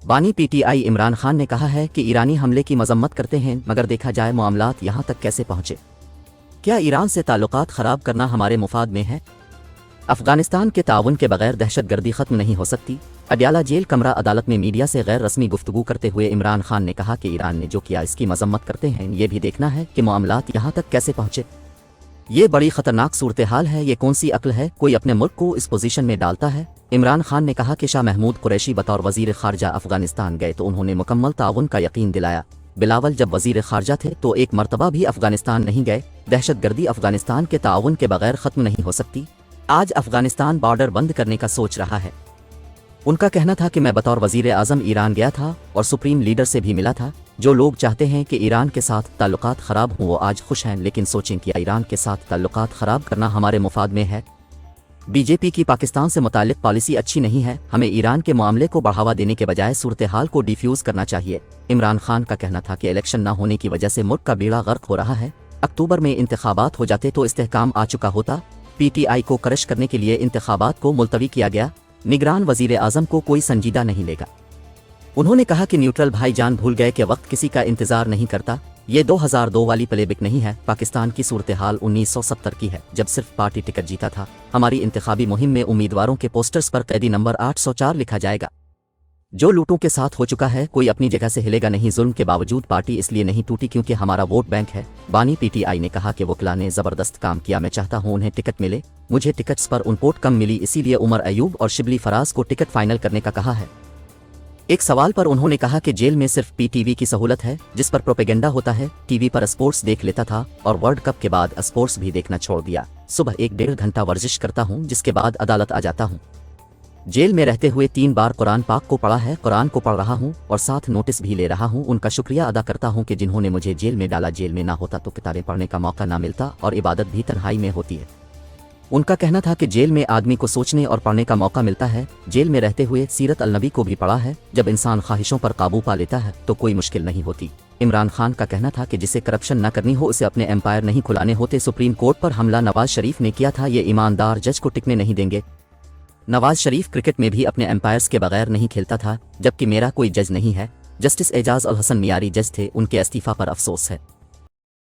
بانی P T I Imran Khan نے کہا ہے کہ ایرانی حملے کی مذمت کرتے ہیں مگر دیکھا جائے معاملات یہاں تک کیسے پہنچے۔ کیا ایران سے تعلقات خراب کرنا ہمارے مفاد میں ہے؟ افغانستان کے تعاون کے بغیر دہشت گردی ختم نہیں ہو سکتی۔ اڈیالہ جیل کمرہ عدالت میں میڈیا سے غیر رسمی گفتگو کرتے ہوئے عمران خان نے کہا کہ ایران نے جو کیا اس کی مذمت کرتے ہیں، یہ بھی دیکھنا ہے کہ معاملات یہاں تک کیسے پہنچے۔ یہ بڑی خطرناک صورتحال ہے، یہ کون سی عقل ہے کوئی اپنے ملک کو اس پوزیشن میں ڈالتا ہے؟ عمران خان نے کہا کہ شاہ محمود قریشی بطور وزیر خارجہ افغانستان گئے تو انہوں نے مکمل تعاون کا یقین دلایا۔ بلاول جب وزیر خارجہ تھے تو ایک مرتبہ بھی افغانستان نہیں گئے۔ دہشت گردی افغانستان کے تعاون کے بغیر ختم نہیں ہو سکتی۔ آج افغانستان بارڈر بند کرنے کا سوچ رہا ہے۔ ان کا کہنا تھا کہ میں بطور وزیر اعظم ایران گیا تھا اور سپریم لیڈر سے بھی ملا تھا۔ جو لوگ چاہتے ہیں کہ ایران کے ساتھ تعلقات خراب ہوں وہ آج خوش ہیں، لیکن سوچیں کہ ایران کے ساتھ تعلقات خراب کرنا ہمارے مفاد میں ہے۔ بی جے پی کی پاکستان سے متعلق پالیسی اچھی نہیں ہے، ہمیں ایران کے معاملے کو بڑھاوا دینے کے بجائے صورتحال کو ڈیفیوز کرنا چاہیے۔ عمران خان کا کہنا تھا کہ الیکشن نہ ہونے کی وجہ سے ملک کا بیڑا غرق ہو رہا ہے۔ اکتوبر میں انتخابات ہو جاتے تو استحکام آ چکا ہوتا۔ پی ٹی آئی کو کرش کرنے کے لیے انتخابات کو ملتوی کیا گیا۔ نگران وزیر اعظم کو کوئی سنجیدہ نہیں لے گا۔ انہوں نے کہا کہ نیوٹرل بھائی جان بھول گئے کہ وقت کسی کا انتظار نہیں کرتا۔ یہ 2002 والی پلے بک نہیں ہے۔ پاکستان کی صورتحال 1970 کی ہے جب صرف پارٹی ٹکٹ جیتا تھا۔ ہماری انتخابی مہم میں امیدواروں کے پوسٹرز پر قیدی نمبر 804 لکھا جائے گا۔ جو لوٹوں کے ساتھ ہو چکا ہے کوئی اپنی جگہ سے ہلے گا نہیں۔ ظلم کے باوجود پارٹی اس لیے نہیں ٹوٹی کیونکہ ہمارا ووٹ بینک ہے۔ بانی پی ٹی آئی نے کہا کہ وکلا نے زبردست کام کیا، میں چاہتا ہوں انہیں ٹکٹ ملے، مجھے ٹکٹس پر ان ووٹ کم ملی، اسی لیے عمر ایوب اور شبلی فراز کو ٹکٹ فائنل کرنے کا کہا ہے۔ ایک سوال پر انہوں نے کہا کہ جیل میں صرف پی ٹی وی کی سہولت ہے جس پر پروپیگنڈا ہوتا ہے۔ ٹی وی پر اسپورٹس دیکھ لیتا تھا اور ورلڈ کپ کے بعد اسپورٹس بھی دیکھنا چھوڑ دیا۔ صبح 1-1.5 گھنٹہ ورزش کرتا ہوں جس کے بعد عدالت آ جاتا ہوں۔ جیل میں رہتے ہوئے 3 بار قرآن پاک کو پڑھا ہے، قرآن کو پڑھ رہا ہوں اور ساتھ نوٹس بھی لے رہا ہوں۔ ان کا شکریہ ادا کرتا ہوں کہ جنہوں نے مجھے جیل میں ڈالا۔ جیل میں نہ ہوتا تو کتابیں پڑھنے کا موقع نہ ملتا اور عبادت بھی تنہائی میں ہوتی ہے۔ ان کا کہنا تھا کہ جیل میں آدمی کو سوچنے اور پڑھنے کا موقع ملتا ہے۔ جیل میں رہتے ہوئے سیرت النبی کو بھی پڑھا ہے۔ جب انسان خواہشوں پر قابو پا لیتا ہے تو کوئی مشکل نہیں ہوتی۔ عمران خان کا کہنا تھا کہ جسے کرپشن نہ کرنی ہو اسے اپنے امپائر نہیں کھلانے ہوتے۔ سپریم کورٹ پر حملہ نواز شریف نے کیا تھا، یہ ایماندار جج کو ٹکنے نہیں دیں گے۔ نواز شریف کرکٹ میں بھی اپنے امپائرز کے بغیر نہیں کھیلتا تھا، جبکہ میرا کوئی جج نہیں ہے۔ جسٹس اعجاز الحسن معیاری جج تھے، ان کے استعفیٰ پر افسوس ہے۔